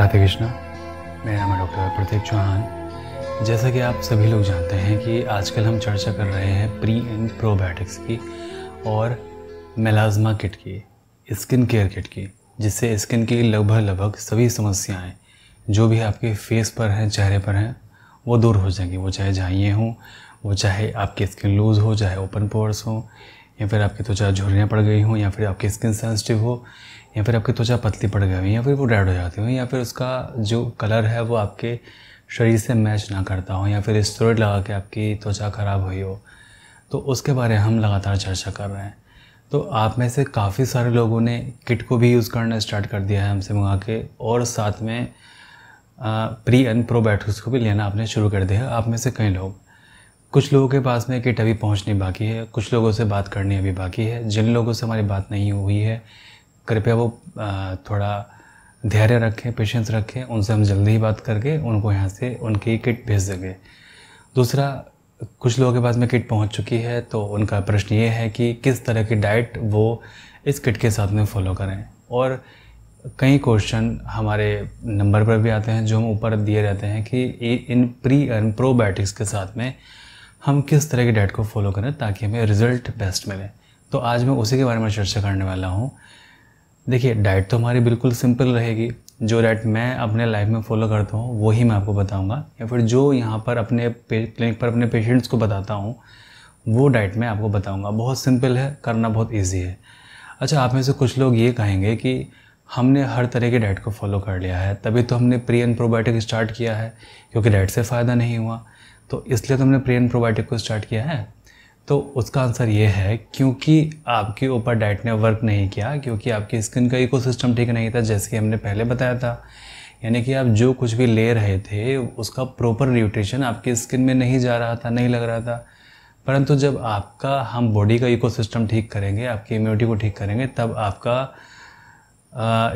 राधे कृष्णा। मेरा नाम है डॉक्टर प्रतीक चौहान। जैसा कि आप सभी लोग जानते हैं कि आजकल हम चर्चा कर रहे हैं प्री एंड प्रोबायोटिक्स की और मेलाज्मा किट की, स्किन केयर किट की, जिससे स्किन की लगभग सभी समस्याएं जो भी आपके फेस पर हैं, चेहरे पर हैं, वो दूर हो जाएंगी। वो चाहे झाइयाँ हों, वो चाहे आपकी स्किन लूज़ हो, चाहे ओपन पोर्स हो, या फिर आपकी त्वचा झुर्रियाँ पड़ गई हों, या फिर आपकी स्किन सेंसिटिव हो, या फिर आपकी त्वचा पतली पड़ गई हो, या फिर वो रेड हो जाती हो, या फिर उसका जो कलर है वो आपके शरीर से मैच ना करता हो, या फिर स्टेरॉइड लगा के आपकी त्वचा ख़राब हुई हो, तो उसके बारे में हम लगातार चर्चा कर रहे हैं। तो आप में से काफ़ी सारे लोगों ने किट को भी यूज़ करना स्टार्ट कर दिया है हमसे मंगा के, और साथ में प्री एंड प्रोबायोटिक्स को भी लेना आपने शुरू कर दिया है। आप में से कई लोग, कुछ लोगों के पास में किट अभी पहुंचनी बाकी है, कुछ लोगों से बात करनी अभी बाकी है। जिन लोगों से हमारी बात नहीं हुई है, कृपया वो थोड़ा धैर्य रखें, पेशेंस रखें। उनसे हम जल्दी ही बात करके उनको यहाँ से उनकी किट भेज देंगे। दूसरा, कुछ लोगों के पास में किट पहुँच चुकी है, तो उनका प्रश्न ये है कि किस तरह की डाइट वो इस किट के साथ में फॉलो करें। और कई क्वेश्चन हमारे नंबर पर भी आते हैं जो हम ऊपर दिए रहते हैं कि इन प्री एंड प्रोबायोटिक्स के साथ में हम किस तरह की डाइट को फॉलो करें ताकि हमें रिज़ल्ट बेस्ट मिले। तो आज मैं उसी के बारे में चर्चा करने वाला हूँ। देखिए, डाइट तो हमारी बिल्कुल सिंपल रहेगी। जो डाइट मैं अपने लाइफ में फॉलो करता हूँ वही मैं आपको बताऊँगा, या फिर जो यहाँ पर अपने क्लिनिक पर अपने पेशेंट्स को बताता हूँ वो डाइट मैं आपको बताऊँगा। बहुत सिंपल है, करना बहुत ईजी है। अच्छा, आप में से कुछ लोग ये कहेंगे कि हमने हर तरह की डाइट को फॉलो कर लिया है, तभी तो हमने प्री एंड प्रोबायोटिक स्टार्ट किया है, क्योंकि डाइट से फ़ायदा नहीं हुआ तो इसलिए तो हमने प्री एंड प्रोबायोटिक को स्टार्ट किया है। तो उसका आंसर ये है क्योंकि आपके ऊपर डाइट ने वर्क नहीं किया, क्योंकि आपकी स्किन का इकोसिस्टम ठीक नहीं था, जैसे कि हमने पहले बताया था। यानी कि आप जो कुछ भी ले रहे थे उसका प्रॉपर न्यूट्रिशन आपकी स्किन में नहीं जा रहा था, नहीं लग रहा था। परंतु जब आपका हम बॉडी का इकोसिस्टम ठीक करेंगे, आपकी इम्यूनिटी को ठीक करेंगे, तब आपका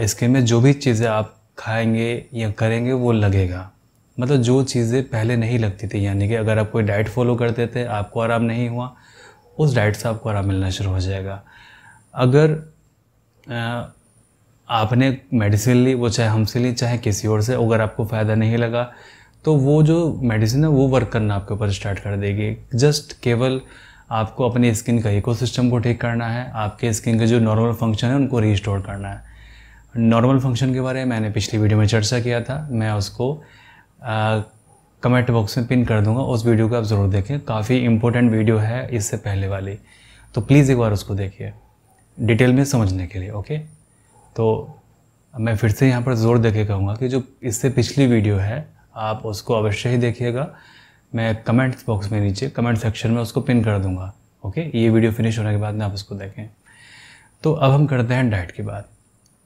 स्किन में जो भी चीज़ें आप खाएंगे या करेंगे वो लगेगा। मतलब जो चीज़ें पहले नहीं लगती थी, यानी कि अगर आप कोई डाइट फॉलो करते थे, आपको आराम नहीं हुआ, उस डाइट से आपको आराम मिलना शुरू हो जाएगा। अगर आपने मेडिसिन ली, वो चाहे हमसे ली चाहे किसी और से, अगर आपको फ़ायदा नहीं लगा तो वो जो मेडिसिन है वो वर्क करना आपके ऊपर स्टार्ट कर देगी। जस्ट केवल आपको अपनी स्किन का इकोसिस्टम को ठीक करना है, आपके स्किन के जो नॉर्मल फंक्शन है उनको रीस्टोर करना है। नॉर्मल फंक्शन के बारे में मैंने पिछली वीडियो में चर्चा किया था, मैं उसको कमेंट बॉक्स में पिन कर दूंगा। उस वीडियो को आप ज़रूर देखें, काफ़ी इंपॉर्टेंट वीडियो है इससे पहले वाली, तो प्लीज़ एक बार उसको देखिए डिटेल में समझने के लिए। ओके, तो मैं फिर से यहाँ पर ज़ोर देके कहूँगा कि जो इससे पिछली वीडियो है आप उसको अवश्य ही देखिएगा। मैं कमेंट बॉक्स में नीचे कमेंट सेक्शन में उसको पिन कर दूँगा। ओके, ये वीडियो फिनिश होने के बाद में आप उसको देखें। तो अब हम करते हैं डाइट की बात।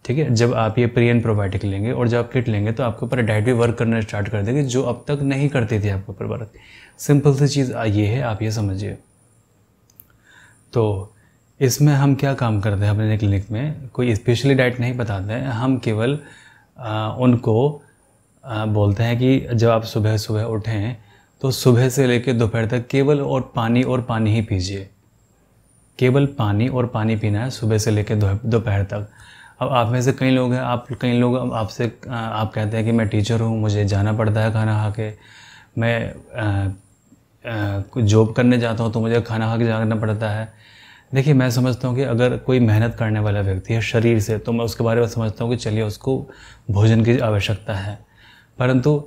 ठीक है, जब आप ये प्री एंड प्रोबायोटिक लेंगे और जब आप किट लेंगे तो आपके ऊपर डाइट भी वर्क करना स्टार्ट कर देगी, जो अब तक नहीं करती थी आपके ऊपर वर्क। सिंपल सी चीज़ ये है, आप ये समझिए। तो इसमें हम क्या काम करते हैं अपने क्लिनिक में, कोई स्पेशली डाइट नहीं बताते हैं, हम केवल उनको बोलते हैं कि जब आप सुबह सुबह उठें तो सुबह से लेकर दोपहर तक केवल और पानी ही पीजिए। केवल पानी और पानी पीना है सुबह से लेकर दोपहर तक। अब आप में से कई लोग हैं, कई लोग आप कहते हैं कि मैं टीचर हूँ, मुझे जाना पड़ता है खाना खा के, मैं जॉब करने जाता हूँ तो मुझे खाना खा के जाना पड़ता है। देखिए, मैं समझता हूँ कि अगर कोई मेहनत करने वाला व्यक्ति है शरीर से, तो मैं उसके बारे में समझता हूँ कि चलिए उसको भोजन की आवश्यकता है। परंतु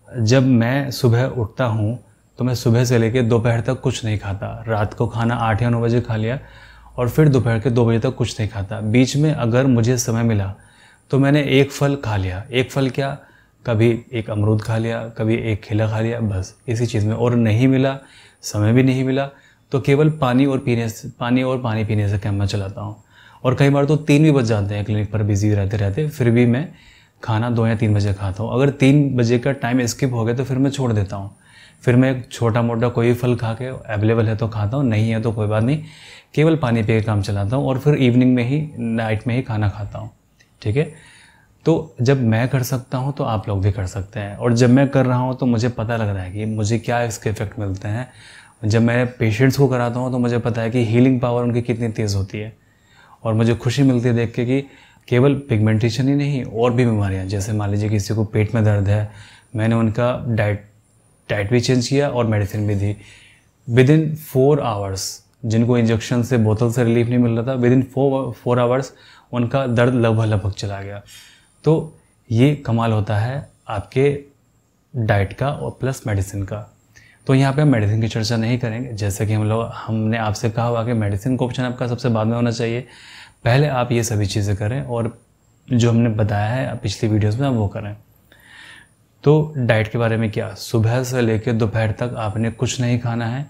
जब मैं सुबह उठता हूँ तो मैं सुबह से लेकर दोपहर तक कुछ नहीं खाता। रात को खाना 8 या 9 बजे खा लिया और फिर दोपहर के 2 बजे तक कुछ नहीं खाता। बीच में अगर मुझे समय मिला तो मैंने एक फल खा लिया। एक फल क्या, कभी एक अमरूद खा लिया, कभी एक केला खा लिया, बस इसी चीज़ में। और नहीं मिला, समय भी नहीं मिला, तो केवल पानी और पानी पीने से काम मैं चलाता हूँ। और कई बार तो 3 भी बज जाते हैं क्लिनिक पर बिजी रहते रहते, फिर भी मैं खाना 2 या 3 बजे खाता हूँ। अगर 3 बजे का टाइम स्किप हो गया तो फिर मैं छोड़ देता हूँ। फिर मैं एक छोटा मोटा कोई फल खा के, अवेलेबल है तो खाता हूँ, नहीं है तो कोई बात नहीं, केवल पानी पी के काम चलाता हूँ। और फिर इवनिंग में ही, नाइट में ही खाना खाता हूँ। ठीक है, तो जब मैं कर सकता हूँ तो आप लोग भी कर सकते हैं। और जब मैं कर रहा हूँ तो मुझे पता लग रहा है कि मुझे क्या इसके इफ़ेक्ट मिलते हैं। जब मैं पेशेंट्स को कराता हूँ तो मुझे पता है कि हीलिंग पावर उनकी कितनी तेज़ होती है, और मुझे खुशी मिलती है देख के कि केवल पिगमेंटेशन ही नहीं, और भी बीमारियां, जैसे मान लीजिए किसी को पेट में दर्द है, मैंने उनका डाइट भी चेंज किया और मेडिसिन भी दी। विद इन 4 आवर्स, जिनको इंजेक्शन से बोतल से रिलीफ नहीं मिल रहा था, विद इन 4 आवर्स उनका दर्द लगभग चला गया। तो ये कमाल होता है आपके डाइट का और प्लस मेडिसिन का। तो यहाँ पे हम मेडिसिन की चर्चा नहीं करेंगे, जैसे कि हमने आपसे कहा हुआ कि मेडिसिन का ऑप्शन आपका सबसे बाद में होना चाहिए। पहले आप ये सभी चीज़ें करें और जो हमने बताया है पिछली वीडियोस में आप वो करें। तो डाइट के बारे में क्या, सुबह से लेकर दोपहर तक आपने कुछ नहीं खाना है,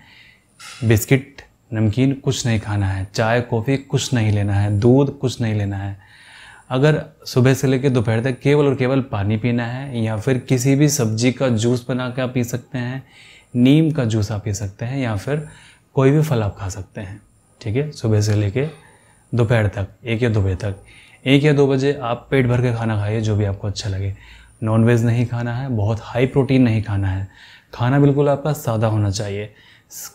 बिस्किट नमकीन कुछ नहीं खाना है, चाय कॉफ़ी कुछ नहीं लेना है, दूध कुछ नहीं लेना है। अगर सुबह से लेकर दोपहर तक केवल और केवल पानी पीना है, या फिर किसी भी सब्जी का जूस बना के आप पी सकते हैं, नीम का जूस आप पी सकते हैं, या फिर कोई भी फल आप खा सकते हैं। ठीक है, सुबह से लेकर दोपहर तक 1 या 2 बजे तक, 1 या 2 बजे आप पेट भर के खाना खाइए, जो भी आपको अच्छा लगे। नॉनवेज नहीं खाना है, बहुत हाई प्रोटीन नहीं खाना है, खाना बिल्कुल आपका सादा होना चाहिए।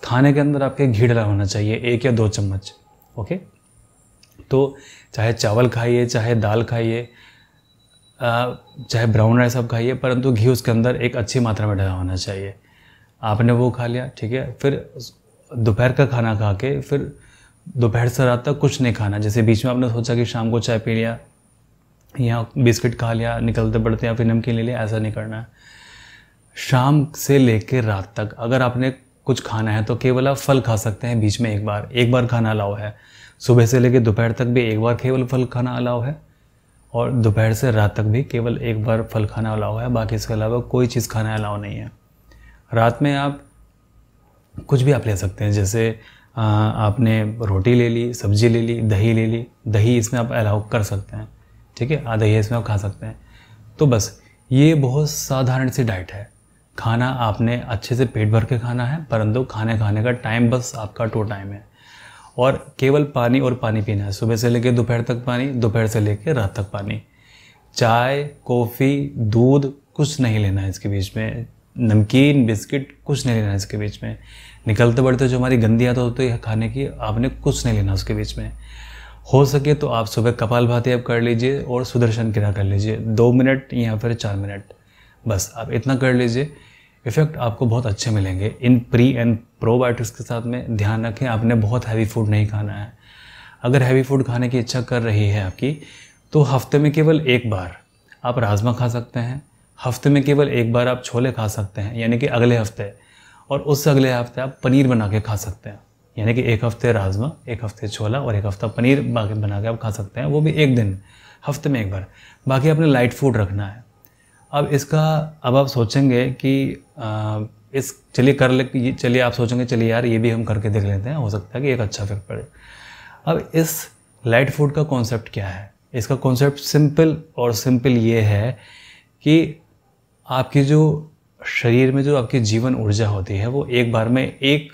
खाने के अंदर आपके घी डला होना चाहिए 1 या 2 चम्मच। ओके, तो चाहे चावल खाइए, चाहे दाल खाइए, चाहे ब्राउन राइस आप खाइए, परंतु घी उसके अंदर एक अच्छी मात्रा में डला होना चाहिए। आपने वो खा लिया, ठीक है। फिर दोपहर का खाना खा के फिर दोपहर से रात तक कुछ नहीं खाना। जैसे बीच में आपने सोचा कि शाम को चाय पी लिया या बिस्किट खा लिया निकलते बढ़ते, या फिर नमकीन ले लिया, ऐसा नहीं करना है। शाम से लेकर रात तक अगर आपने कुछ खाना है तो केवल आप फल खा सकते हैं, बीच में एक बार खाना अलाउ है। सुबह से लेकर दोपहर तक भी एक बार केवल फल खाना अलाउ है, और दोपहर से रात तक भी केवल एक बार फल खाना अलाउ है। बाकी इसके अलावा कोई चीज़ खाना अलाउ नहीं है। रात में आप कुछ भी आप ले सकते हैं, जैसे आपने रोटी ले ली, सब्जी ले ली, दही ले ली, दही इसमें आप अलाउ कर सकते हैं। ठीक है, दही इसमें आप खा सकते हैं। तो बस ये बहुत साधारण सी डाइट है। खाना आपने अच्छे से पेट भर के खाना है, परंतु खाने का टाइम बस आपका 2 टाइम है, और केवल पानी और पानी पीना है। सुबह से लेकर दोपहर तक पानी, दोपहर से लेकर रात तक पानी। चाय कॉफ़ी दूध कुछ नहीं लेना है इसके बीच में, नमकीन बिस्किट कुछ नहीं लेना है इसके बीच में। निकलते बढ़ते जो हमारी गंदी आदत होती है खाने की, आपने कुछ नहीं लेना उसके बीच में। हो सके तो आप सुबह कपालभाति आप कर लीजिए और सुदर्शन क्रिया कर लीजिए 2 मिनट या फिर 4 मिनट, बस आप इतना कर लीजिए। इफ़ेक्ट आपको बहुत अच्छे मिलेंगे इन प्री एंड प्रोबायोटिक्स के साथ में। ध्यान रखें, आपने बहुत हैवी फूड नहीं खाना है। अगर हैवी फूड खाने की इच्छा कर रही है आपकी, तो हफ्ते में केवल 1 बार आप राजमा खा सकते हैं, हफ्ते में केवल 1 बार आप छोले खा सकते हैं, यानी कि अगले हफ्ते, और उससे अगले हफ्ते आप पनीर बना के खा सकते हैं। यानी कि 1 हफ्ते राजमा, 1 हफ्ते छोला और 1 हफ्ता पनीर बना के आप खा सकते हैं, वो भी 1 दिन, हफ्ते में 1 बार। बाकी आपने लाइट फूड रखना है। अब आप सोचेंगे कि चलिए आप सोचेंगे चलिए यार ये भी हम करके देख लेते हैं, हो सकता है कि एक अच्छा इफेक्ट पड़े। अब इस लाइट फूड का कॉन्सेप्ट क्या है? इसका कॉन्सेप्ट सिंपल ये है कि आपकी जो शरीर में जो आपकी जीवन ऊर्जा होती है, वो एक बार में एक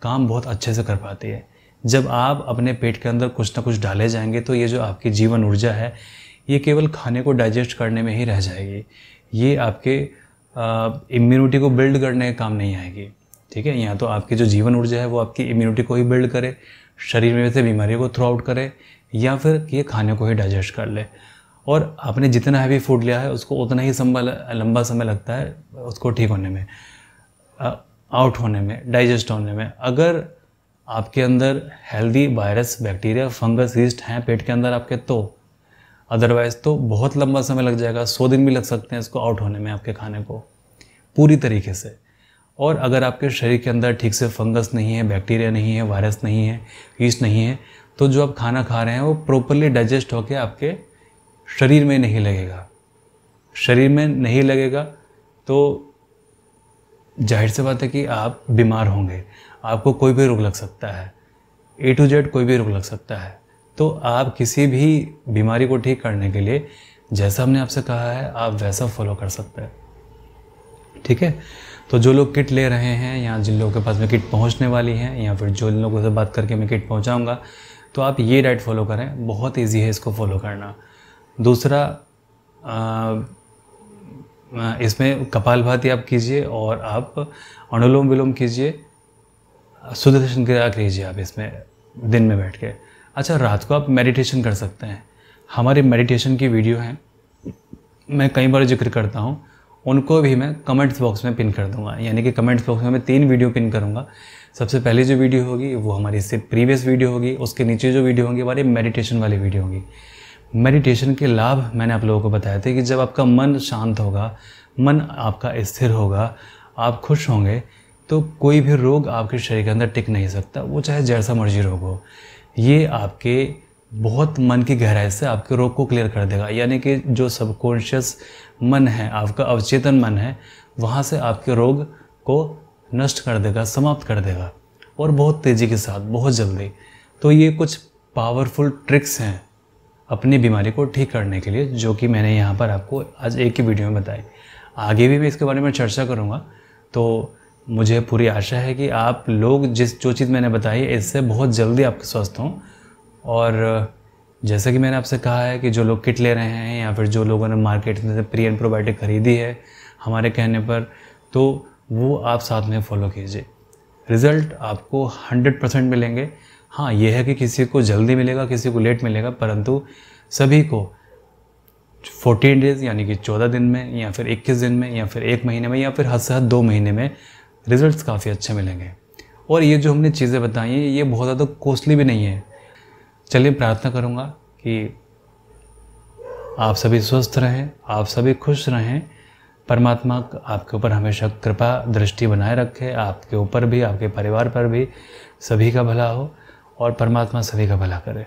काम बहुत अच्छे से कर पाती है। जब आप अपने पेट के अंदर कुछ ना कुछ डाले जाएंगे, तो ये जो आपकी जीवन ऊर्जा है, ये केवल खाने को डाइजेस्ट करने में ही रह जाएगी। ये आपके इम्यूनिटी को बिल्ड करने का काम नहीं आएगी। ठीक है, या तो आपकी जो जीवन ऊर्जा है वो आपकी इम्यूनिटी को ही बिल्ड करे, शरीर में से बीमारियों को थ्रू आउट करे, या फिर ये खाने को ही डाइजेस्ट कर ले। और आपने जितना हैवी फूड लिया है उसको उतना ही लंबा समय लगता है उसको ठीक होने में, आउट होने में, डाइजेस्ट होने में। अगर आपके अंदर healthy virus, bacteria, fungus, yeast हैं पेट के अंदर आपके, तो अदरवाइज़ तो बहुत लंबा समय लग जाएगा, 100 दिन भी लग सकते हैं इसको आउट होने में, आपके खाने को पूरी तरीके से। और अगर आपके शरीर के अंदर ठीक से फंगस नहीं है, बैक्टीरिया नहीं है, वायरस नहीं है, यीस्ट नहीं है, तो जो आप खाना खा रहे हैं वो प्रॉपरली डाइजेस्ट होकर आपके शरीर में नहीं लगेगा। शरीर में नहीं लगेगा तो जाहिर सी बात है कि आप बीमार होंगे, आपको कोई भी रोग लग सकता है, A to Z कोई भी रोग लग सकता है। तो आप किसी भी बीमारी को ठीक करने के लिए जैसा हमने आपसे कहा है आप वैसा फॉलो कर सकते हैं। ठीक है, तो जो लोग किट ले रहे हैं या जिन लोगों के पास में किट पहुंचने वाली है, या फिर जो लोगों से बात करके मैं किट पहुंचाऊंगा, तो आप ये डाइट फॉलो करें, बहुत ईजी है इसको फॉलो करना। दूसरा, इसमें कपालभाति आप कीजिए और आप अनुलोम विलोम कीजिए, सुदर्शन क्रिया कीजिए आप इसमें दिन में बैठ के। अच्छा, रात को आप मेडिटेशन कर सकते हैं। हमारे मेडिटेशन की वीडियो हैं, मैं कई बार जिक्र करता हूँ, उनको भी मैं कमेंट्स बॉक्स में पिन कर दूंगा। यानी कि कमेंट्स बॉक्स में मैं 3 वीडियो पिन करूँगा। सबसे पहले जो वीडियो होगी वो हमारी इससे प्रीवियस वीडियो होगी, उसके नीचे जो वीडियो होंगी हमारी मेडिटेशन वाली वीडियो होगी। मेडिटेशन के लाभ मैंने आप लोगों को बताए थे कि जब आपका मन शांत होगा, मन आपका स्थिर होगा, आप खुश होंगे, तो कोई भी रोग आपके शरीर के अंदर टिक नहीं सकता, वो चाहे जैसा मर्जी रोग हो। ये आपके बहुत मन की गहराई से आपके रोग को क्लियर कर देगा। यानी कि जो सबकॉन्शियस मन है, आपका अवचेतन मन है, वहाँ से आपके रोग को नष्ट कर देगा, समाप्त कर देगा, और बहुत तेज़ी के साथ, बहुत जल्दी। तो ये कुछ पावरफुल ट्रिक्स हैं अपनी बीमारी को ठीक करने के लिए, जो कि मैंने यहाँ पर आपको आज एक ही वीडियो में बताई। आगे भी मैं इसके बारे में चर्चा करूँगा। तो मुझे पूरी आशा है कि आप लोग जो चीज़ मैंने बताई है इससे बहुत जल्दी आपके स्वस्थ हों। और जैसे कि मैंने आपसे कहा है कि जो लोग किट ले रहे हैं या फिर जो लोगों ने मार्केट में से प्री एंड प्रोबायोटिक खरीदी है हमारे कहने पर, तो वो आप साथ में फॉलो कीजिए। रिज़ल्ट आपको 100% मिलेंगे। हाँ, ये है कि किसी को जल्दी मिलेगा, किसी को लेट मिलेगा, परंतु सभी को 14 डेज़ यानी कि 14 दिन में, या फिर 21 दिन में, या फिर 1 महीने में, या फिर हद से हद 2 महीने में रिज़ल्ट्स काफ़ी अच्छे मिलेंगे। और ये जो हमने चीज़ें बताई हैं ये बहुत ज़्यादा कॉस्टली भी नहीं है। चलिए, प्रार्थना करूँगा कि आप सभी स्वस्थ रहें, आप सभी खुश रहें। परमात्मा आपके ऊपर हमेशा कृपा दृष्टि बनाए रखे, आपके ऊपर भी, आपके परिवार पर भी। सभी का भला हो और परमात्मा सभी का भला करे।